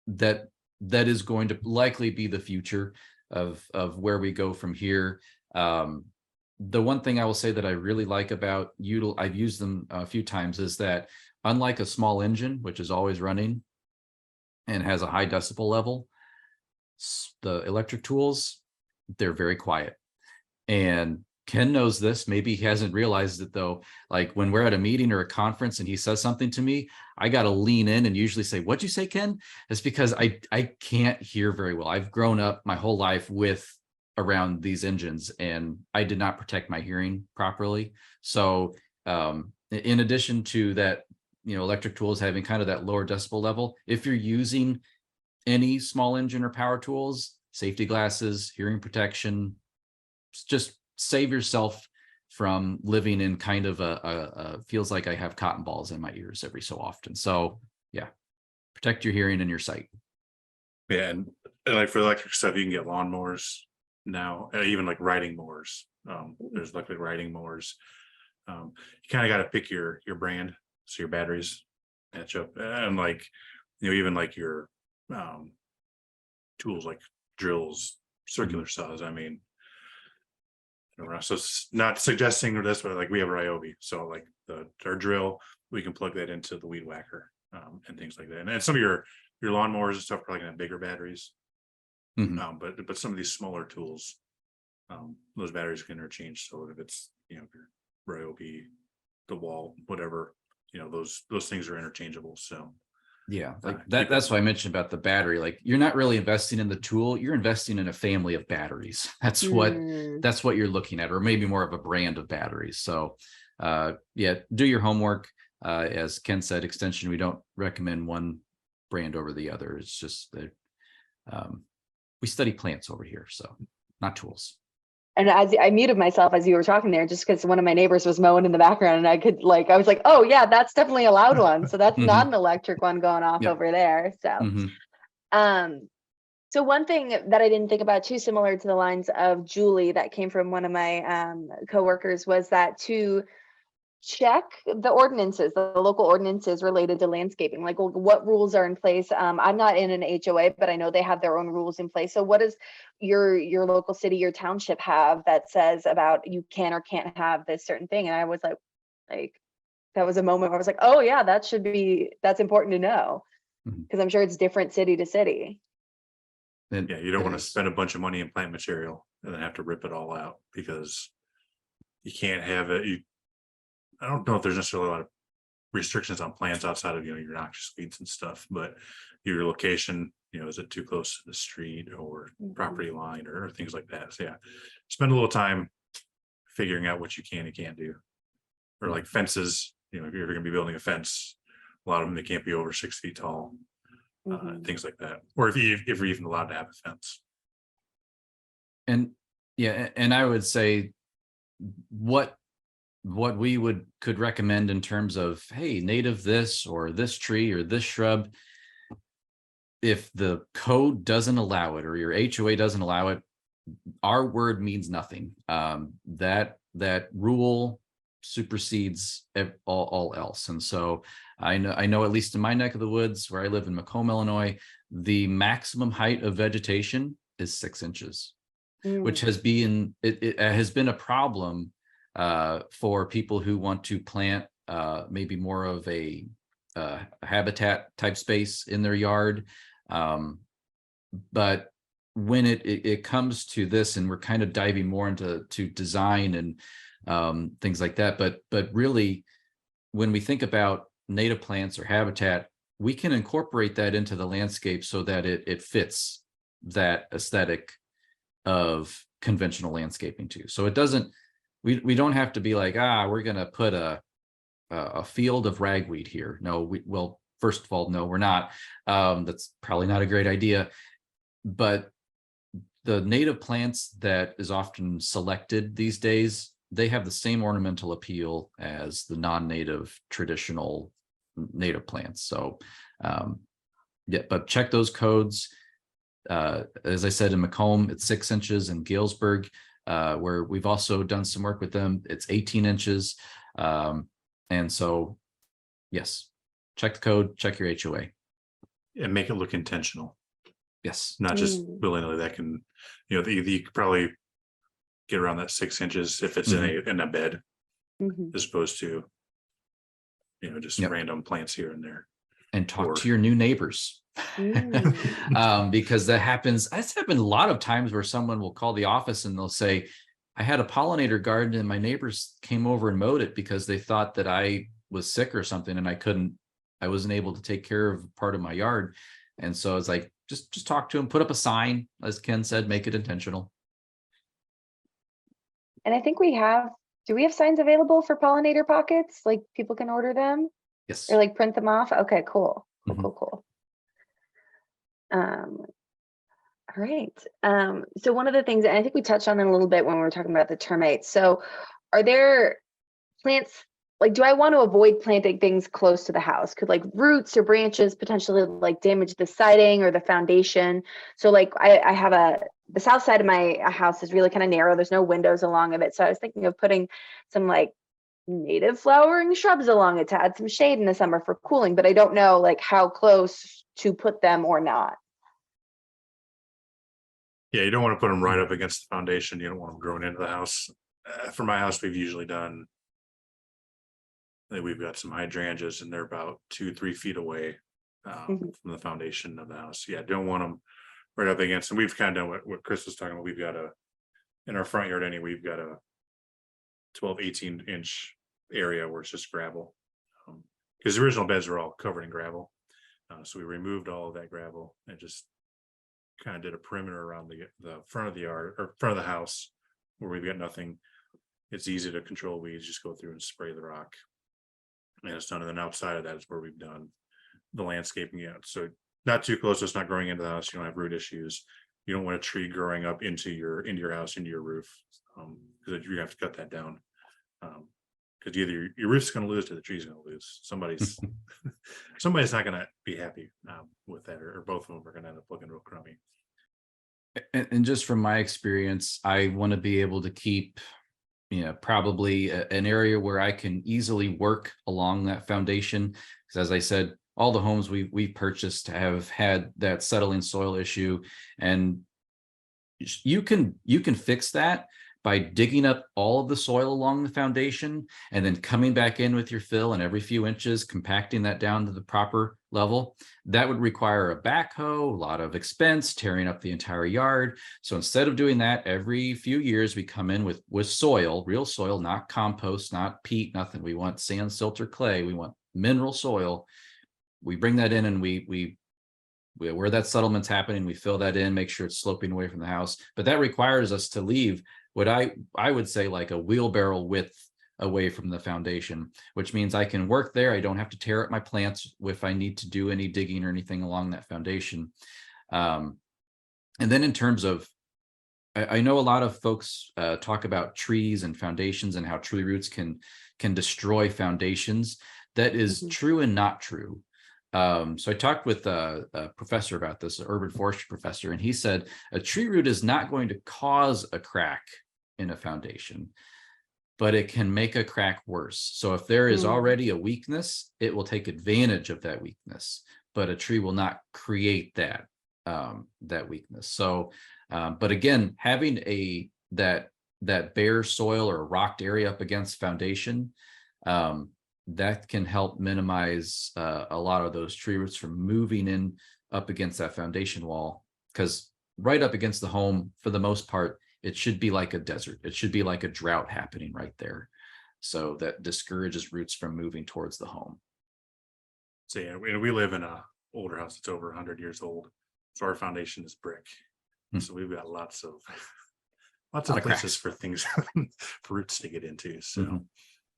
that is going to likely be the future of where we go from here. The one thing I will say that I really like about I've used them a few times, is that unlike a small engine, which is always running and has a high decibel level, the electric tools, they're very quiet. And Ken knows this. Maybe he hasn't realized it though. Like when we're at a meeting or a conference and he says something to me, I got to lean in and usually say, "What'd you say, Ken?" It's because I can't hear very well. I've grown up my whole life with around these engines, and I did not protect my hearing properly. So in addition to that, electric tools having kind of that lower decibel level, if you're using any small engine or power tools, safety glasses, hearing protection, just save yourself from living in kind of a feels like I have cotton balls in my ears every so often. So yeah, protect your hearing and your sight. Yeah, and like for electric stuff, you can get lawnmowers now, even like riding mowers. There's electric riding mowers. You kind of got to pick your brand, so your batteries match up, and like even like your tools like drills, circular saws. I mean, so it's not suggesting this, but like we have Ryobi, so like our drill, we can plug that into the weed whacker and things like that. And some of your lawnmowers and stuff are probably gonna have bigger batteries. But some of these smaller tools, those batteries can interchange. So if it's your Ryobi, the wall, whatever, those things are interchangeable. So yeah, like that's why I mentioned about the battery. Like, you're not really investing in the tool, you're investing in a family of batteries. That's what you're looking at, or maybe more of a brand of batteries. So yeah, do your homework. As Ken said, extension, we don't recommend one brand over the other. It's just that we study plants over here, so not tools. And as I muted myself as you were talking there, just because one of my neighbors was mowing in the background, and I was like, oh yeah, that's definitely a loud one. So that's not an electric one going off over there. So, so one thing that I didn't think about, too similar to the lines of Julie, that came from one of my coworkers, was that to check the ordinances, the local ordinances related to landscaping, like what rules are in place. I'm not in an HOA, but I know they have their own rules in place. So what does your local city, your township have that says about you can or can't have this certain thing? And I was like that was a moment where I was like, oh yeah, that's important to know, because I'm sure it's different city to city. And yeah, you don't want to spend a bunch of money in plant material and then have to rip it all out, because you can't have it. I don't know if there's necessarily a lot of restrictions on plants outside of your noxious weeds and stuff, but your location, is it too close to the street or property line or things like that? So yeah, spend a little time figuring out what you can and can't do. Or like fences, if you're going to be building a fence, a lot of them, they can't be over 6 feet tall, things like that. Or if you're even allowed to have a fence. And yeah, and I would say what we could recommend in terms of, hey, native this or this tree or this shrub, if the code doesn't allow it or your HOA doesn't allow it, our word means nothing. That rule supersedes all else. And so I know at least in my neck of the woods where I live in Macomb, Illinois, the maximum height of vegetation is 6 inches, which has been it has been a problem for people who want to plant maybe more of a habitat type space in their yard. But when it comes to this, and we're kind of diving more into design and things like that, but really, when we think about native plants or habitat, we can incorporate that into the landscape so that it fits that aesthetic of conventional landscaping too. So it doesn't, we don't have to be like, we're going to put a field of ragweed here. No, well, first of all, no, we're not. That's probably not a great idea. But the native plants that is often selected these days, they have the same ornamental appeal as the non-native traditional native plants. So yeah, but check those codes. As I said, in Macomb, it's 6 inches. In Galesburg, where we've also done some work with them, it's 18 inches. And so, yes, check the code, check your HOA. And make it look intentional. Yes. Not just willy-nilly. That can, you could probably get around that 6 inches if it's in a bed, as opposed to, just random plants here and there. And talk to your new neighbors. Because that happens. That's happened a lot of times where someone will call the office and they'll say, I had a pollinator garden and my neighbors came over and mowed it because they thought that I was sick or something and I wasn't able to take care of part of my yard. And so it's like, just talk to them, put up a sign, as Ken said, make it intentional. And I think do we have signs available for pollinator pockets? Like people can order them Yes. or like print them off? Okay, cool. Cool, Mhm. cool, cool. All right. So one of the things, and I think we touched on it a little bit when we were talking about the termites. So are there plants, like, do I want to avoid planting things close to the house? Could like roots or branches potentially like damage the siding or the foundation? So like I have the south side of my house is really kind of narrow. There's no windows along of it. So I was thinking of putting some like native flowering shrubs along it to add some shade in the summer for cooling, but I don't know like how close to put them or not. Yeah, you don't want to put them right up against the foundation. You don't want them growing into the house. For my house, we've usually done, I think we've got some hydrangeas and they're about 2-3 feet away Mhm. from the foundation of the house. Yeah, don't want them right up against. And we've kind of done what Chris was talking about. We've got in our front yard anyway, we've got a 12-18 inch area where it's just gravel. Because the original beds are all covered in gravel. So we removed all of that gravel and just kind of did a perimeter around the front of the yard or front of the house where we've got nothing. It's easy to control weeds, just go through and spray the rock. And it's done. And then outside of that is where we've done the landscaping yet. So not too close, so it's not growing into the house. You don't have root issues. You don't want a tree growing up into your house, into your roof. Because you have to cut that down. Because either your roof's going to lose or the tree's going to lose. Somebody's not going to be happy with that, or both of them are going to end up looking real crummy. And just from my experience, I want to be able to keep, probably an area where I can easily work along that foundation. Because as I said, all the homes we purchased have had that settling soil issue, and you can fix that by digging up all of the soil along the foundation and then coming back in with your fill and every few inches compacting that down to the proper level. That would require a backhoe, a lot of expense, tearing up the entire yard. So instead of doing that, every few years we come in with soil, real soil, not compost, not peat, nothing. We want sand, silt, or clay. We want mineral soil. We bring that in and we where that settlement's happening, we fill that in, make sure it's sloping away from the house. But that requires us to leave what I would say like a wheelbarrow width away from the foundation, which means I can work there. I don't have to tear up my plants if I need to do any digging or anything along that foundation. And then in terms of, I know a lot of folks talk about trees and foundations and how tree roots can destroy foundations. That is true and not true. So I talked with a professor about this, an urban forestry professor, and he said a tree root is not going to cause a crack in a foundation, but it can make a crack worse. So if there is already a weakness, it will take advantage of that weakness, but a tree will not create that weakness. So, but again, having that bare soil or rocked area up against foundation, that can help minimize a lot of those tree roots from moving in up against that foundation wall. Because right up against the home, for the most part, it should be like a desert. It should be like a drought happening right there. So that discourages roots from moving towards the home. So yeah, we live in a older house that's over 100 years old. So our foundation is brick. So we've got lots of places cracks for things for roots to get into. So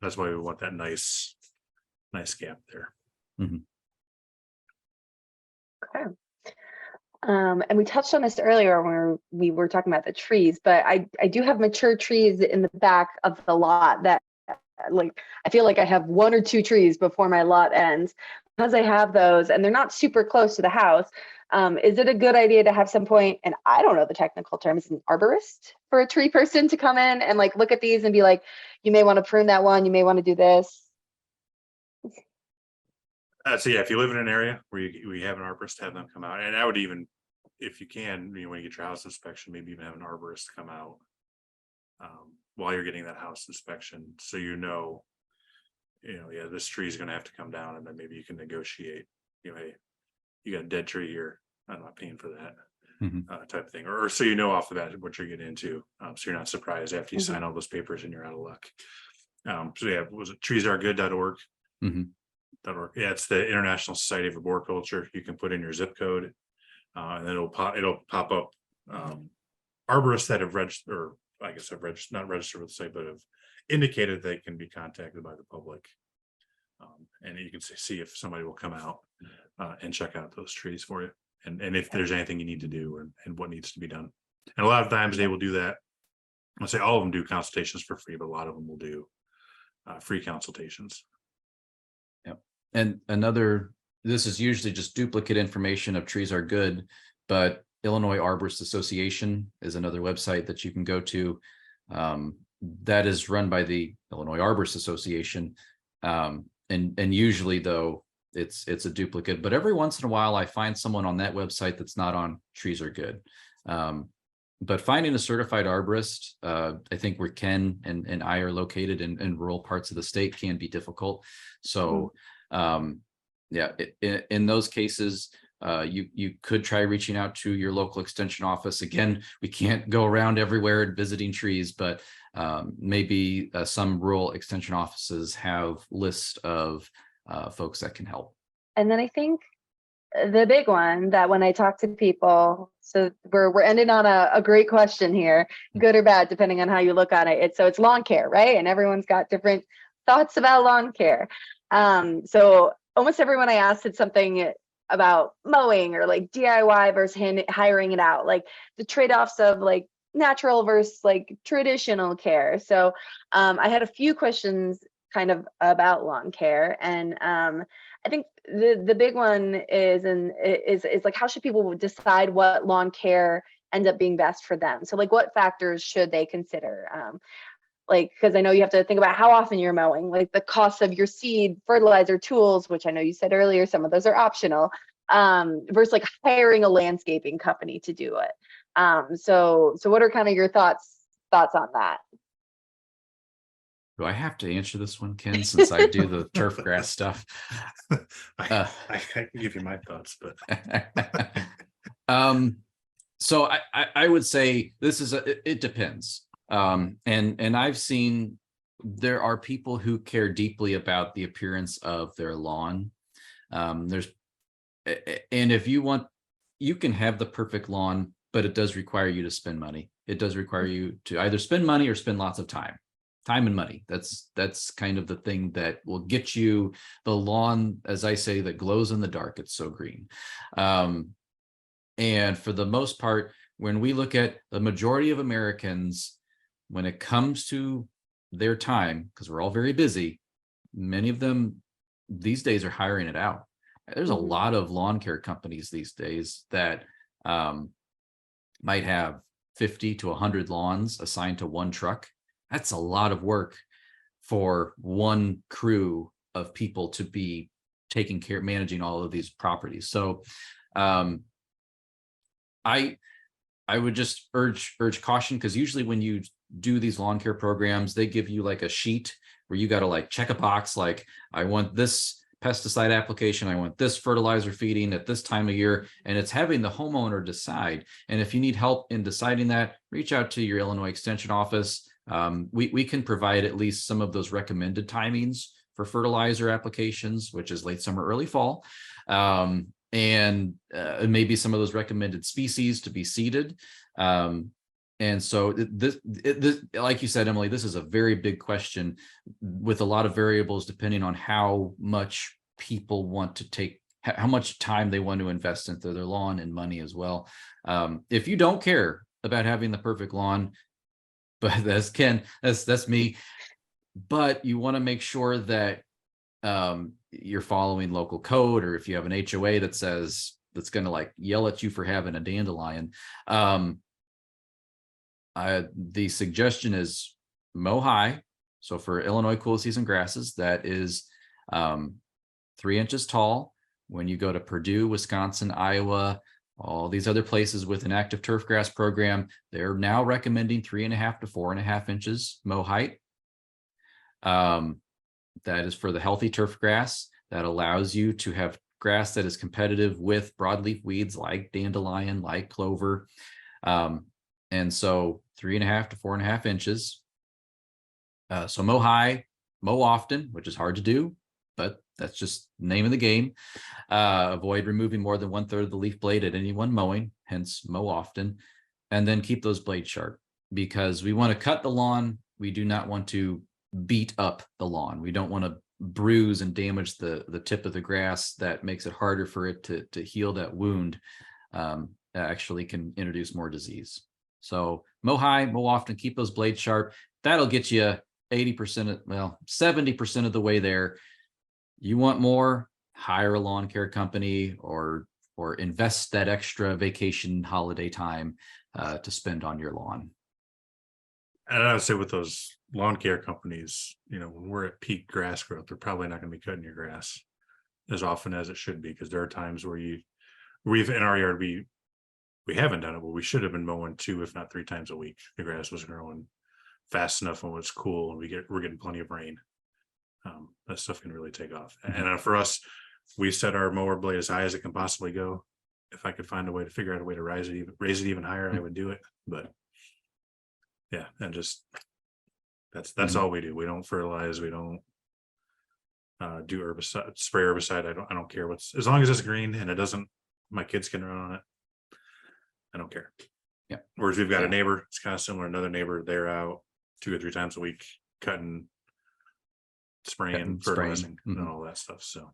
that's why we want that nice gap there. Okay. And we touched on this earlier when we were talking about the trees, but I do have mature trees in the back of the lot that like I feel like I have 1 or 2 trees before my lot ends. Because I have those and they're not super close to the house, is it a good idea to have some point, and I don't know the technical terms, an arborist for a tree person to come in and like look at these and be like, you may want to prune that one, you may want to do this? So yeah, if you live in an area where we have an arborist, have them come out. And I would even, if you can, when you get your house inspection, maybe even have an arborist come out while you're getting that house inspection, so yeah, this tree is going to have to come down, and then maybe you can negotiate, hey, you got a dead tree here, I'm not paying for that type of thing, or so off the bat what you're getting into, so you're not surprised after you sign all those papers and you're out of luck. So yeah, was it treesaregood.org? Yeah, it's the International Society of Arboriculture. You can put in your zip code, and then it'll pop up arborists that have registered or I guess have registered, not registered with the state, but have indicated they can be contacted by the public. And you can see if somebody will come out and check out those trees for you, and if there's anything you need to do, and what needs to be done. And a lot of times they will do that. I'll say all of them do consultations for free, but a lot of them will do free consultations. Yep. And this is usually just duplicate information of trees are good, but Illinois Arborist Association is another website that you can go to. That is run by the Illinois Arborist Association. And usually though, it's a duplicate, but every once in a while I find someone on that website that's not on Trees Are Good. But finding a certified arborist, I think where Ken and I are located in rural parts of the state can be difficult. So yeah, in those cases, you could try reaching out to your local extension office. Again, we can't go around everywhere and visiting trees, but maybe some rural extension offices have lists of folks that can help. And then I think the big one that when I talk to people, so we're ending on a great question here, good or bad, depending on how you look at it. It's lawn care, right? And everyone's got different thoughts about lawn care. So almost everyone I asked said something about mowing or like DIY versus hiring it out, like the trade-offs of like natural versus like traditional care. So I had a few questions kind of about lawn care, and I think the big one is like, how should people decide what lawn care ends up being best for them? So like, what factors should they consider? Like, because I know you have to think about how often you're mowing, like the cost of your seed, fertilizer, tools, which I know you said earlier, some of those are optional, versus like hiring a landscaping company to do it. So what are kind of your thoughts on that? Do I have to answer this one, Ken, since I do the turf grass stuff? I can give you my thoughts, but so I would say this is it depends. And I've seen there are people who care deeply about the appearance of their lawn. And if you want, you can have the perfect lawn, but it does require you to spend money. It does require you to either spend money or spend lots of time and money. That's kind of the thing that will get you the lawn, as I say, that glows in the dark. It's so green. And for the most part, when we look at the majority of Americans, when it comes to their time, because we're all very busy, many of them these days are hiring it out. There's a lot of lawn care companies these days that might have 50 to 100 lawns assigned to one truck. That's a lot of work for one crew of people to be taking care, managing all of these properties. So I would just urge caution, because usually when you do these lawn care programs, they give you like a sheet where you got to like check a box, like I want this pesticide application, I want this fertilizer feeding at this time of year, and it's having the homeowner decide. And if you need help in deciding that, reach out to your Illinois Extension office. We can provide at least some of those recommended timings for fertilizer applications, which is late summer, early fall, and maybe some of those recommended species to be seeded. And so this, like you said, Emily, this is a very big question with a lot of variables depending on how much people want to take, how much time they want to invest into their lawn and money as well. If you don't care about having the perfect lawn, but that's Ken, that's me, but you want to make sure that you're following local code, or if you have an HOA that says that's going to like yell at you for having a dandelion, the suggestion is mow high. So for Illinois cool season grasses, that is 3 inches tall. When you go to Purdue, Wisconsin, Iowa, all these other places with an active turf grass program, they're now recommending 3.5 to 4.5 inches mow height. That is for the healthy turf grass. That allows you to have grass that is competitive with broadleaf weeds like dandelion, like clover. And so 3.5 to 4.5 inches. So mow high, mow often, which is hard to do, but that's just the name of the game. Avoid removing more than 1/3 of the leaf blade at any one mowing, hence mow often, and then keep those blades sharp. because we want to cut the lawn. We do not want to beat up the lawn. We don't want to bruise and damage the tip of the grass. That makes it harder for it to heal that wound. That actually can introduce more disease. So mow high, mow often, keep those blades sharp. That'll get you 80%, 70% of the way there. You want more, hire a lawn care company or invest that extra vacation holiday time to spend on your lawn. And I would say with those lawn care companies, when we're at peak grass growth, they're probably not going to be cutting your grass as often as it should be, because there are times where we've in our yard, we haven't done it, but we should have been mowing 2, if not 3 times a week. The grass was growing fast enough when it's cool and we're getting plenty of rain. That stuff can really take off. And for us, we set our mower blade as high as it can possibly go. If I could find a way to figure out a way to raise it even higher, I would do it. But yeah, and just that's all we do. We don't fertilize. We don't do herbicide, spray herbicide. I don't care as long as it's green and it doesn't, my kids can run on it. I don't care. Yeah. Whereas we've got a neighbor, it's kind of similar. Another neighbor, they're out 2 or 3 times a week cutting, spraying, fertilizing, and all that stuff. So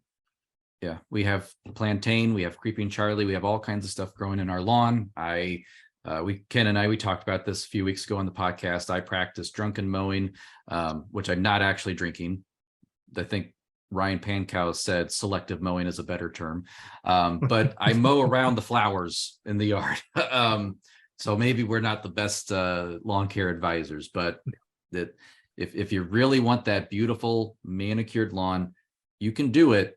yeah, we have plantain, we have creeping Charlie, we have all kinds of stuff growing in our lawn. Ken and I talked about this a few weeks ago on the podcast. I practice drunken mowing, which I'm not actually drinking. I think Ryan Pankow said selective mowing is a better term, but I mow around the flowers in the yard. So maybe we're not the best lawn care advisors, but that if you really want that beautiful manicured lawn, you can do it.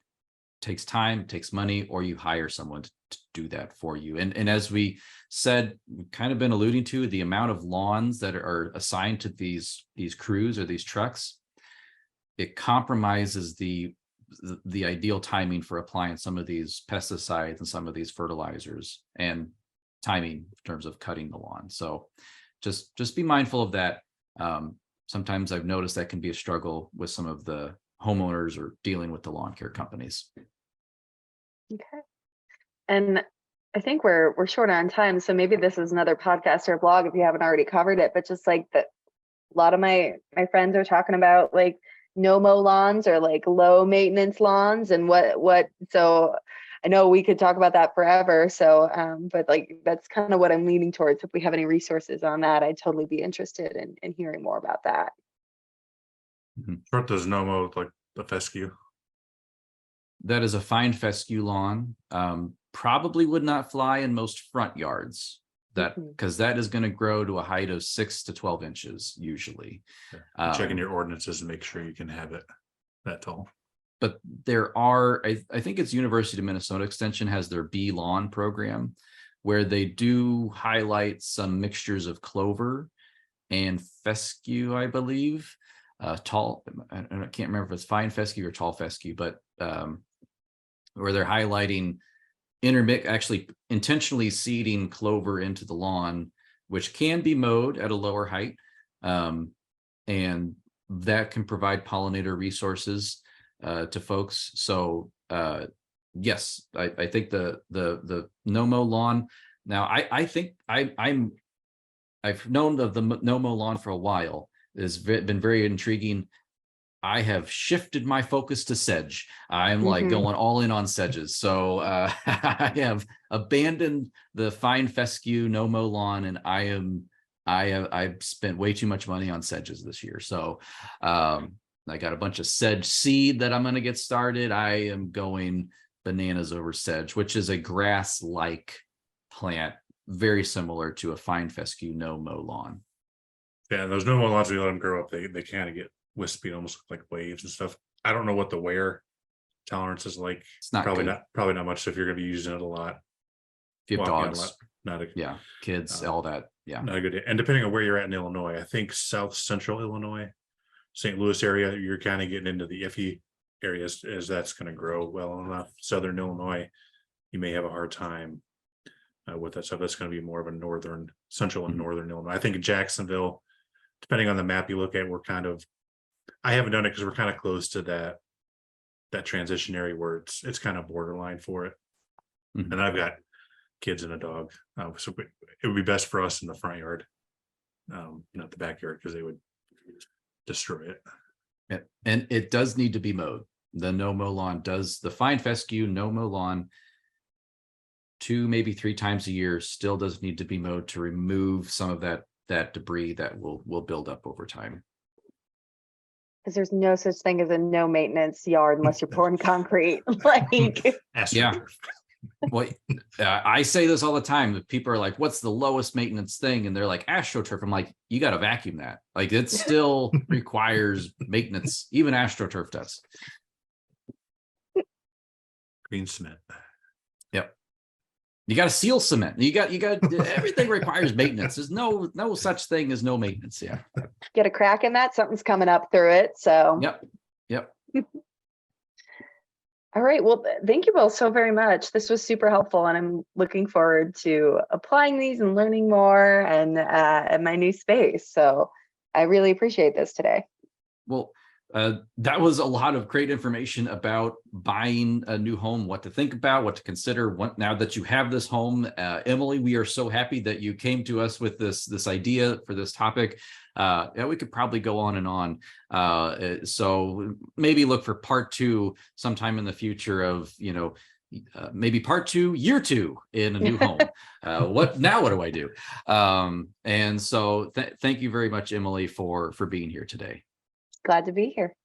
Takes time, takes money, or you hire someone to do that for you. And as we said, we've kind of been alluding to the amount of lawns that are assigned to these crews or these trucks, it compromises the ideal timing for applying some of these pesticides and some of these fertilizers and timing in terms of cutting the lawn. So just be mindful of that. Sometimes I've noticed that can be a struggle with some of the homeowners or dealing with the lawn care companies. Okay. And I think we're short on time, so maybe this is another podcast or blog if you haven't already covered it, but just like that, a lot of my friends are talking about like no mow lawns or like low maintenance lawns and what so I know we could talk about that forever. So but like that's kind of what I'm leaning towards. If we have any resources on that, I'd totally be interested in hearing more about that. Short does no mow like the fescue. That is a fine fescue lawn. Probably would not fly in most front yards. Because that is going to grow to a height of 6 to 12 inches usually. Checking your ordinances and make sure you can have it that tall. But there are, I think it's University of Minnesota Extension has their Bee Lawn program where they do highlight some mixtures of clover and fescue, I believe. Tall, I can't remember if it's fine fescue or tall fescue, but where they're highlighting actually intentionally seeding clover into the lawn, which can be mowed at a lower height. And that can provide pollinator resources to folks. So yes, I think the no mow lawn. Now I think I've known of the no mow lawn for a while. It's been very intriguing. I have shifted my focus to sedge. I'm like going all in on sedges. So I have abandoned the fine fescue no mow lawn, and I've spent way too much money on sedges this year. So I got a bunch of sedge seed that I'm going to get started. I am going bananas over sedge, which is a grass-like plant, very similar to a fine fescue no mow lawn. Yeah, those no mow lawns, we let them grow up. They kind of get wispy, almost like waves and stuff. I don't know what the wear tolerance is like. It's not probably good. probably not much. So if you're going to be using it a lot, If you have walking dogs, a lot, not a kids, all that. Yeah, not a good. And depending on where you're at in Illinois, I think South Central Illinois, St. Louis area, you're kind of getting into the iffy areas as that's going to grow well enough. Southern Illinois, you may have a hard time with that stuff. That's going to be more of a central and northern Illinois. I think in Jacksonville, depending on the map you look at, we're kind of, I haven't done it because we're kind of close to that transition area where it's kind of borderline for it. And I've got kids and a dog, so it would be best for us in the front yard. not the backyard, because they would destroy it. Yeah, and it does need to be mowed. The no-mow lawn does, the fine fescue no-mow lawn 2, maybe 3 times a year still does need to be mowed to remove some of that debris that will build up over time. Because there's no such thing as a no maintenance yard unless you're pouring concrete. Like, Yeah. Well, I say this all the time. People are like, what's the lowest maintenance thing? And they're like, AstroTurf. I'm like, you got to vacuum that. Like, it still requires maintenance. Even AstroTurf does. Green cement. Yep. You got to seal cement. You got everything requires maintenance. There's no such thing as no maintenance. Yeah. get a crack in that, something's coming up through it. So Yep. All right. Well, thank you both so very much. This was super helpful, and I'm looking forward to applying these and learning more and at my new space. So I really appreciate this today. Well, that was a lot of great information about buying a new home, what to think about, what to consider. Now that you have this home, Emily, we are so happy that you came to us with this idea for this topic. Yeah, we could probably go on and on. So maybe look for part 2 sometime in the future of, maybe part 2, year 2 in a new home. What do I do? And so thank you very much, Emily, for being here today. Glad to be here.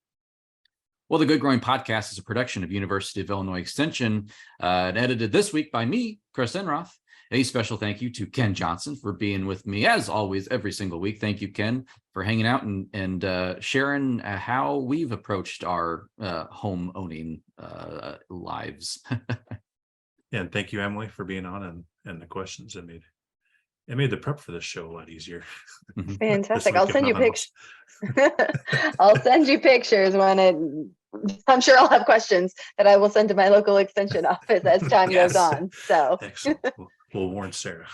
Well, the Good Growing Podcast is a production of University of Illinois Extension, and edited this week by me, Chris Enroth. A special thank you to Ken Johnson for being with me, as always, every single week. Thank you, Ken, for hanging out and sharing how we've approached our home owning lives. Yeah, and thank you, Emily, for being on and the questions. It made the prep for this show a lot easier. Fantastic. I'll send you pictures. I'll send you pictures I'm sure I'll have questions that I will send to my local extension office as time goes on. So excellent. We'll warn Sarah.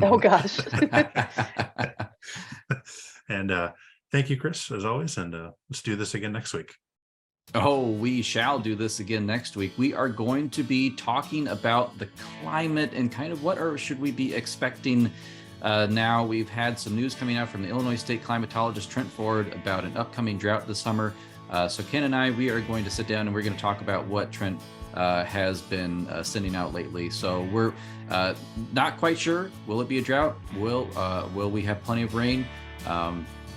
Oh gosh. And thank you, Chris, as always. And let's do this again next week. Oh, we shall do this again next week. We are going to be talking about the climate and kind of what should we be expecting. Now we've had some news coming out from the Illinois State climatologist Trent Ford about an upcoming drought this summer. So Ken and we are going to sit down and we're going to talk about what Trent has been sending out lately. So we're not quite sure. Will it be a drought? Will we have plenty of rain?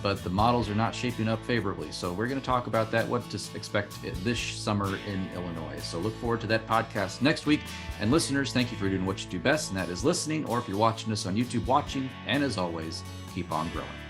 But the models are not shaping up favorably. So we're going to talk about that, what to expect this summer in Illinois. So look forward to that podcast next week. And listeners, thank you for doing what you do best, and that is listening, or if you're watching us on YouTube, watching. And as always, keep on growing.